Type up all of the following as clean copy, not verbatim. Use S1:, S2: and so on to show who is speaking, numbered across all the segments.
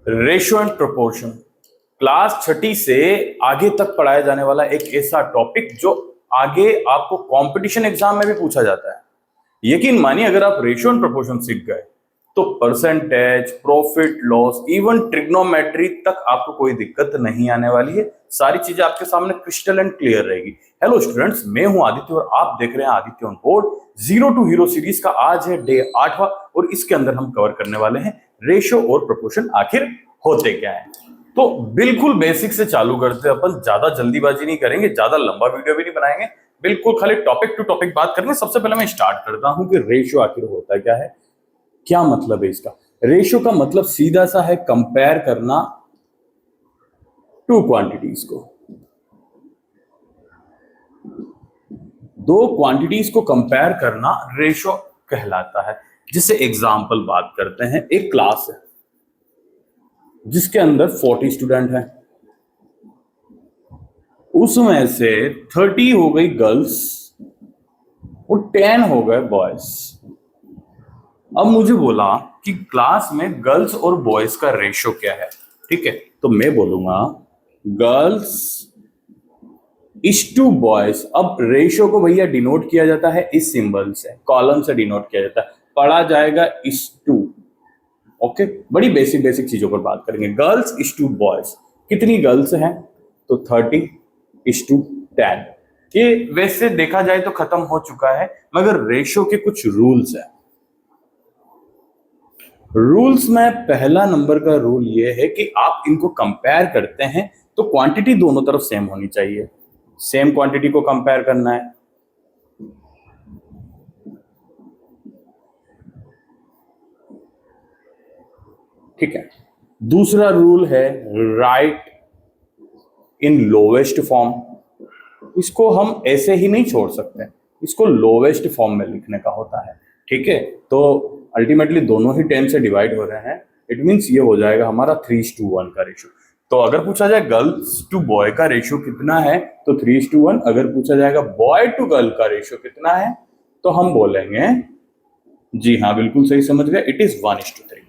S1: Ratio and proportion class छठी से आगे तक पढ़ाया जाने वाला एक ऐसा टॉपिक जो आगे आपको कंपटीशन एग्जाम में भी पूछा जाता है। यकीन मानिए अगर आप रेशियो एंड प्रोपोर्शन सीख गए तो percentage, profit loss, even trigonometry तक आपको कोई दिक्कत नहीं आने वाली है। सारी चीजें आपके सामने क्रिस्टल एंड क्लियर रहेगी। हेलो स्टूडेंट्स, मैं हूं आदित्य और आप देख रहे हैं Aditya on board. Zero to hero series का आज है डे 8वां और इसके अंदर हम कवर करने वाले हैं रेशियो और प्रोपोर्शन आखिर होते क्या है। तो बिल्कुल बेसिक से चालू करते हैं अपन, ज्यादा जल्दीबाजी नहीं करेंगे, ज्यादा लंबा वीडियो भी नहीं बनाएंगे, बिल्कुल खाली टॉपिक टू टॉपिक बात करेंगे। सबसे पहले मैं स्टार्ट करता हूं कि रेशियो आखिर होता क्या है, क्या मतलब है इसका। रेशियो का मतलब सीधा सा है कंपेयर करना टू क्वांटिटीज को, दो क्वांटिटीज को कंपेयर करना रेशियो कहलाता है। जिसे एग्जांपल बात करते हैं, एक क्लास है जिसके अंदर 40 स्टूडेंट हैं, उसमें से 30 हो गई गर्ल्स और 10 हो गए बॉयज। अब मुझे बोला कि क्लास में गर्ल्स और बॉयज का रेशियो क्या है, ठीक है, तो मैं बोलूंगा गर्ल्स इस टू बॉयज। अब रेशियो को भैया डिनोट किया जाता है इस सिंबल से, कॉलम से डिनोट किया जाता है, पढ़ा जाएगा इस टू। ओके, बड़ी बेसिक बेसिक चीजों पर बात करेंगे। गर्ल्स इस टू बॉयज, कितनी गर्ल्स हैं तो 30 इस टू 10। ये वैसे देखा जाए तो खत्म हो चुका है, मगर रेशियो के कुछ रूल्स हैं। रूल्स में पहला नंबर का रूल ये है कि आप इनको कंपेयर करते हैं तो क्वांटिटी दोनों तरफ सेम होनी चाहिए, सेम क्वांटिटी को कंपेयर करना है। ठीक है, दूसरा रूल है राइट इन लोवेस्ट फॉर्म। इसको हम ऐसे ही नहीं छोड़ सकते, इसको लोवेस्ट फॉर्म में लिखने का होता है। ठीक है, तो अल्टीमेटली दोनों ही 10 से डिवाइड हो रहे हैं, इट मींस ये हो जाएगा हमारा 3:1 का रेशियो। तो अगर पूछा जाए गर्ल्स टू बॉय का रेशियो कितना है तो 3:1। अगर पूछा जाएगा बॉय टू गर्ल का रेशियो कितना है तो हम बोलेंगे, जी हाँ बिल्कुल सही समझ गए, इट इज 1:3।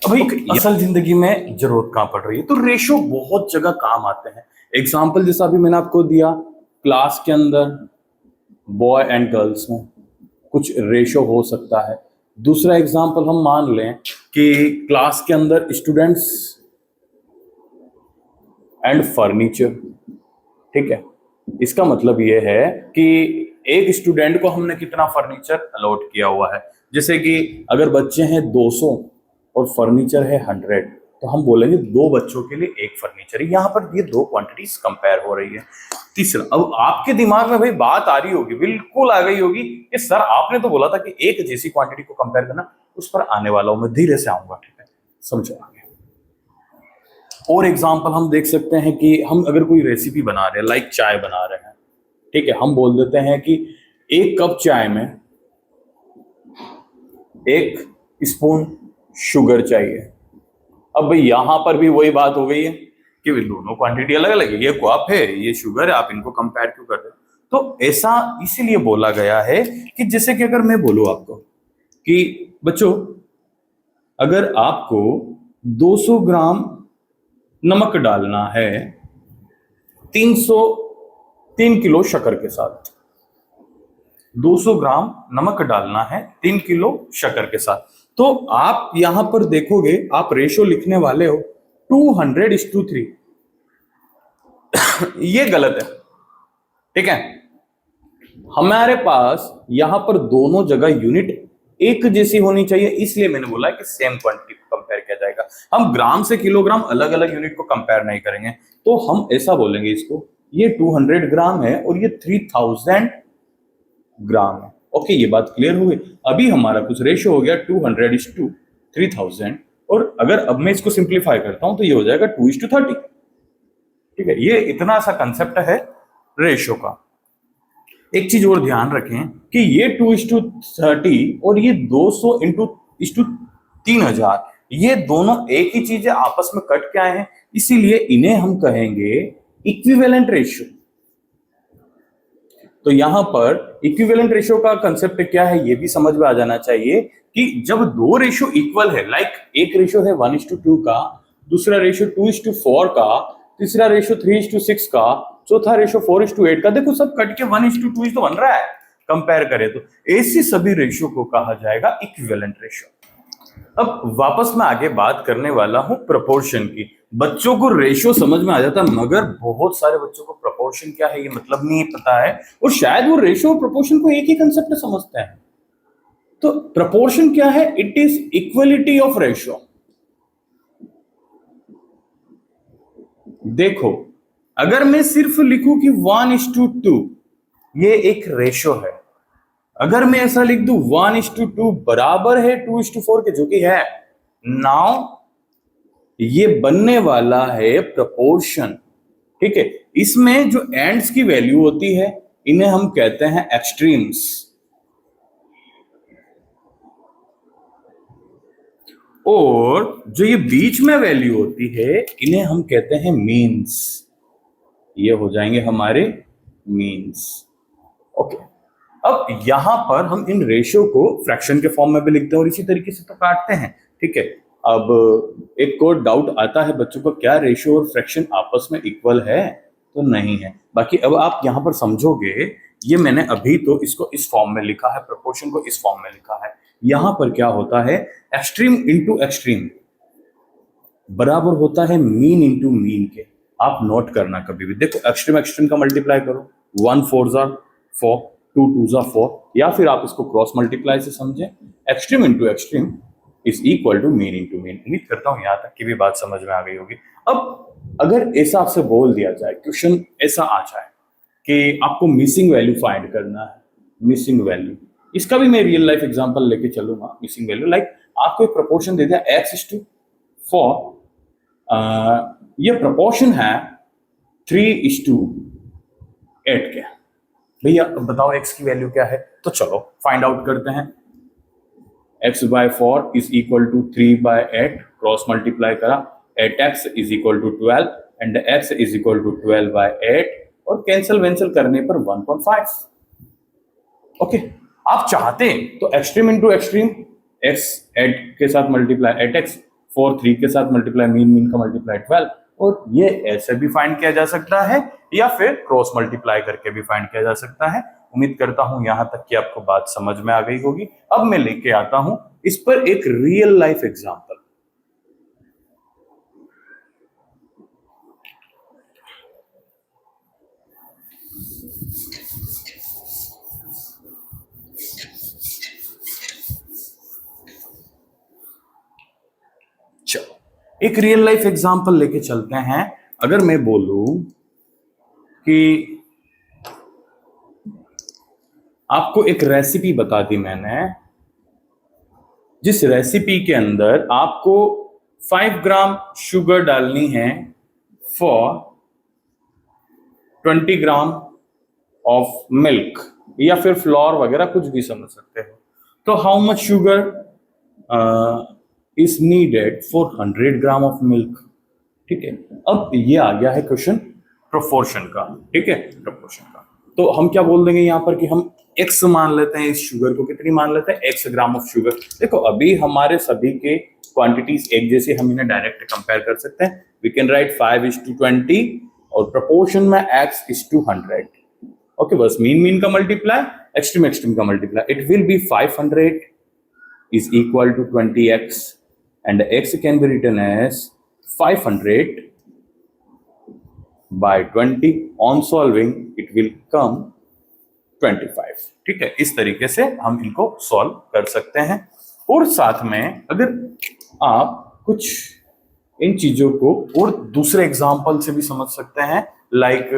S1: भाई असल जिंदगी में जरूरत कहां पड़ रही है, तो रेशियो बहुत जगह काम आते हैं। एग्जाम्पल जैसा अभी मैंने आपको दिया, क्लास के अंदर बॉय एंड गर्ल्स में कुछ रेशियो हो सकता है। दूसरा एग्जाम्पल हम मान लें कि क्लास के अंदर स्टूडेंट्स एंड फर्नीचर। ठीक है, इसका मतलब यह है कि एक स्टूडेंट को हमने कितना फर्नीचर अलॉट किया हुआ है। जैसे कि अगर बच्चे हैं 200 और फर्नीचर है 100, तो हम बोलेंगे दो बच्चों के लिए एक फर्नीचर। यहां पर ये दो क्वांटिटीज कंपेयर हो रही है। तीसरा, अब आपके दिमाग में भाई बात आ रही होगी, बिल्कुल आ गई होगी कि सर आपने तो बोला था कि एक जैसी क्वांटिटी को कंपेयर करना, उस पर आने वाला हूं मैं, धीरे से आऊंगा। ठीक है, समझो आगे। और एग्जांपल हम देख सकते हैं कि हम अगर कोई रेसिपी बना रहे हैं, लाइक चाय बना रहे हैं, ठीक है, हम बोल देते हैं कि 1 कप चाय में 1 स्पून शुगर चाहिए। अब भाई यहां पर भी वही बात हो गई है कि दोनों क्वांटिटी अलग अलग है, ये कप है ये शुगर है, आप इनको कंपेयर क्यों कर रहे हो। तो ऐसा इसीलिए बोला गया है कि जैसे कि अगर मैं बोलूं आपको कि बच्चों अगर आपको 200 ग्राम नमक डालना है 3 किलो शक्कर के साथ, 200 ग्राम नमक डालना है 3 किलो शक्कर के साथ, तो आप यहां पर देखोगे आप रेशियो लिखने वाले हो 200:3। ये गलत है। ठीक है, हमारे पास यहां पर दोनों जगह यूनिट एक जैसी होनी चाहिए, इसलिए मैंने बोला कि सेम क्वांटिटी को कंपेयर किया जाएगा। हम ग्राम से किलोग्राम अलग अलग यूनिट को कंपेयर नहीं करेंगे, तो हम ऐसा बोलेंगे इसको, ये 200 ग्राम है और ये 3000 ग्राम है। ओके, ये बात क्लियर हो गई। अभी हमारा कुछ रेशियो हो गया 200:3000, और अगर अब मैं इसको सिंप्लीफाई करता हूं तो ये हो जाएगा 2:30। ठीक है, ये इतना सा कंसेप्ट है रेशियो का। एक चीज और ध्यान रखें कि ये 2:30 और ये 200:3000, ये दोनों एक ही चीज है, आपस में कट के आए हैं, इसीलिए इन्हें हम कहेंगे इक्विवेलेंट रेशियो। तो यहां पर इक्विवेलेंट रेशियो का कंसेप्ट क्या है ये भी समझ में आ जाना चाहिए कि जब दो रेशियो इक्वल है, लाइक एक रेशियो है 1:2 का दूसरा रेशियो 2:4 का, तीसरा रेशियो 3:6 का, चौथा रेशियो 4:8 का। देखो सब कट के 1:2 तो बन रहा है कंपेयर करें तो। ऐसी सभी रेशियो को कहा जाएगा इक्विवेलेंट रेशियो। अब वापस मैं आगे बात करने वाला हूं प्रोपोर्शन की। बच्चों को रेशियो समझ में आ जाता है, मगर बहुत सारे बच्चों को प्रोपोर्शन क्या है ये मतलब नहीं पता है, और शायद वो रेशियो और प्रोपोर्शन को एक ही कंसेप्ट समझते हैं। तो प्रोपोर्शन क्या है? It is equality of ratio. देखो अगर मैं सिर्फ लिखूं कि 1:2 ये एक रेशियो है, अगर मैं ऐसा लिख दूं 1:2 बराबर है 2:4 के, जो कि है, नाउ ये बनने वाला है प्रोपोर्शन। ठीक है, इसमें जो एंड्स की वैल्यू होती है इन्हें हम कहते हैं एक्सट्रीम्स, और जो ये बीच में वैल्यू होती है इन्हें हम कहते हैं मीन्स। ये हो जाएंगे हमारे मीन्स। ओके, अब यहां पर हम इन रेशियो को फ्रैक्शन के फॉर्म में भी लिखते हैं और इसी तरीके से तो काटते हैं। ठीक है, अब एक को डाउट आता है बच्चों को, क्या रेशियो और फ्रैक्शन आपस में इक्वल है? तो नहीं है। बाकी अब आप यहां पर समझोगे, ये मैंने अभी तो इसको इस फॉर्म में लिखा है, प्रोपोर्शन को इस फॉर्म में लिखा है। यहां पर क्या होता है, एक्सट्रीम इंटू एक्सट्रीम बराबर होता है मीन इंटू मीन के। आप नोट करना कभी भी, देखो एक्सट्रीम एक्सट्रीम का मल्टीप्लाई करो, 1 4 4, 2 2 4, या फिर आप इसको क्रॉस मल्टीप्लाई से समझें, extreme into extreme is equal to mean into mean. उम्मीद करता हूं यहां तक की भी बात समझ में आ गई होगी। अब अगर ऐसा आपसे बोल दिया जाए, क्वेश्चन ऐसा आ जाए कि आपको मिसिंग वैल्यू फाइंड करना है, मिसिंग वैल्यू, इसका भी मैं रियल लाइफ एग्जांपल लेके चलूंगा। मिसिंग वैल्यू लाइक आपको एक प्रोपोर्शन दे दिया x:4, ये प्रोपोर्शन है 3:8 के। भैया बताओ x की वैल्यू क्या है? तो चलो फाइंड आउट करते हैं। x/4 is equal to 3/8, cross multiply करा, 8x is equal to 12 and x is equal to 12/8, और कैंसिल वेंसिल करने पर 1.5। ओके, आप चाहते तो एक्सट्रीम इंटू एक्सट्रीम, x 8 के साथ मल्टीप्लाई 8x, 4 3 के साथ मल्टीप्लाई मीन मीन का मल्टीप्लाई 12, और ये ऐसे भी फाइंड किया जा सकता है या फिर क्रॉस मल्टीप्लाई करके भी फाइंड किया जा सकता है। उम्मीद करता हूं यहां तक कि आपको बात समझ में आ गई होगी। अब मैं लेके आता हूं इस पर एक रियल लाइफ एग्जांपल। चलो एक रियल लाइफ एग्जांपल लेके चलते हैं। अगर मैं बोलूं कि आपको एक रेसिपी बता दी मैंने, जिस रेसिपी के अंदर आपको 5 ग्राम शुगर डालनी है फॉर 20 ग्राम ऑफ मिल्क, या फिर फ्लोर वगैरह कुछ भी समझ सकते हो। तो how much sugar is needed for 100 gram of milk. ठीक है, अब ये आ गया है क्वेश्चन प्रोपोर्शन का। ठीक है, प्रोपोर्शन का तो हम क्या बोल देंगे यहाँ पर कि हम x मान लेते हैं, इस शुगर को कितनी मान लेते हैं, x ग्राम ऑफ शुगर। देखो अभी हमारे सभी के क्वांटिटीज एक जैसे, हम इन्हें डायरेक्ट कंपेयर कर सकते हैं। वी कैन राइट 5:20 और प्रोपोर्शन में x:100। ओके, बस मीन मीन का मल्टीप्लाई, एक्सट्रीम एक्सट्रीम का multiply, it will be 500 is equal to 20x, and x can be written as 500 by 20. On solving it will come 25। ठीक है, इस तरीके से हम इनको सॉल्व कर सकते हैं। और साथ में अगर आप कुछ इन चीजों को और दूसरे एग्जाम्पल से भी समझ सकते हैं, लाइक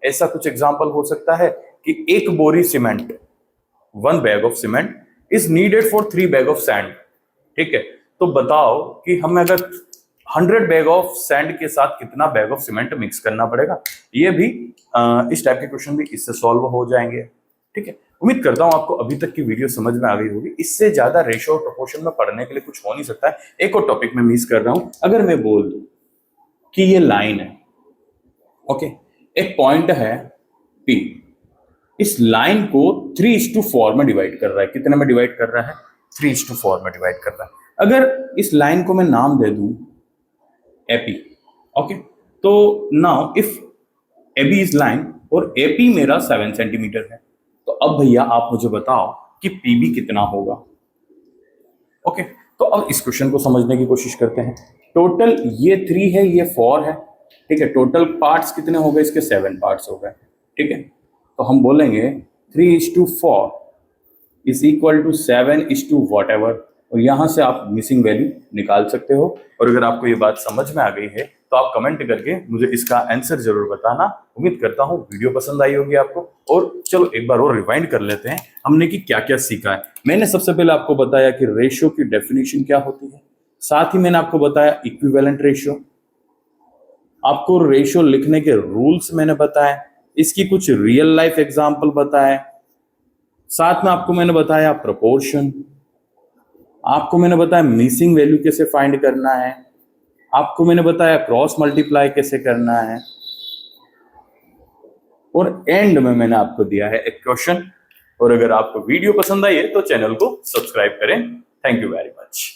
S1: ऐसा कुछ एग्जाम्पल हो सकता है कि एक बोरी cement, 1 bag of cement is needed for 3 bag of sand. ठीक है, तो बताओ कि हमें अगर 100 बैग ऑफ सैंड के साथ कितना बैग ऑफ सीमेंट मिक्स करना पड़ेगा। ये भी इस टाइप के क्वेश्चन भी इससे सॉल्व हो जाएंगे। ठीक है, उम्मीद करता हूं आपको अभी तक की वीडियो समझ में आ गई होगी। इससे ज्यादा रेशियो और प्रोपोर्शन में पढ़ने के लिए कुछ हो नहीं सकता है। एक और टॉपिक में मिस कर रहा हूं। अगर मैं बोल दूं कि ये लाइन है, ओके, एक पॉइंट है P, इस लाइन को 3:4 में डिवाइड कर रहा है। कितने में डिवाइड कर रहा है? 3:4 में डिवाइड कर रहा है। अगर इस लाइन को मैं नाम दे दूं एपी। ओके, तो now if AB is line और एपी मेरा 7 सेंटीमीटर है, तो अब भैया आप मुझे बताओ कि पीबी कितना होगा। ओके, तो अब इस क्वेश्चन को समझने की कोशिश करते हैं। टोटल ये 3 है, ये 4 है, ठीक है। टोटल पार्ट्स कितने हो गए इसके? 7 पार्ट्स हो गए, ठीक है। तो हम बोलेंगे 3:4 इज इक्वल टू 7:whatever, और यहां से आप मिसिंग वैल्यू निकाल सकते हो। और अगर आपको ये बात समझ में आ गई है तो आप कमेंट करके मुझे इसका आंसर जरूर बताना। उम्मीद करता हूँ वीडियो पसंद आई होगी आपको। और चलो एक बार और रिवाइंड कर लेते हैं हमने कि क्या क्या सीखा है। मैंने सबसे पहले आपको बताया कि रेशियो की डेफिनेशन क्या होती है, साथ ही मैंने आपको बताया इक्विवेलेंट रेशियो, आपको रेशियो लिखने के रूल्स मैंने बताए, इसकी कुछ रियल लाइफ एग्जांपल बताए, साथ में आपको मैंने बताया प्रोपोर्शन, आपको मैंने बताया मिसिंग वैल्यू कैसे फाइंड करना है, आपको मैंने बताया क्रॉस मल्टीप्लाई कैसे करना है, और एंड में मैंने आपको दिया है एक क्वेश्चन। और अगर आपको वीडियो पसंद आई है तो चैनल को सब्सक्राइब करें। Thank you very much.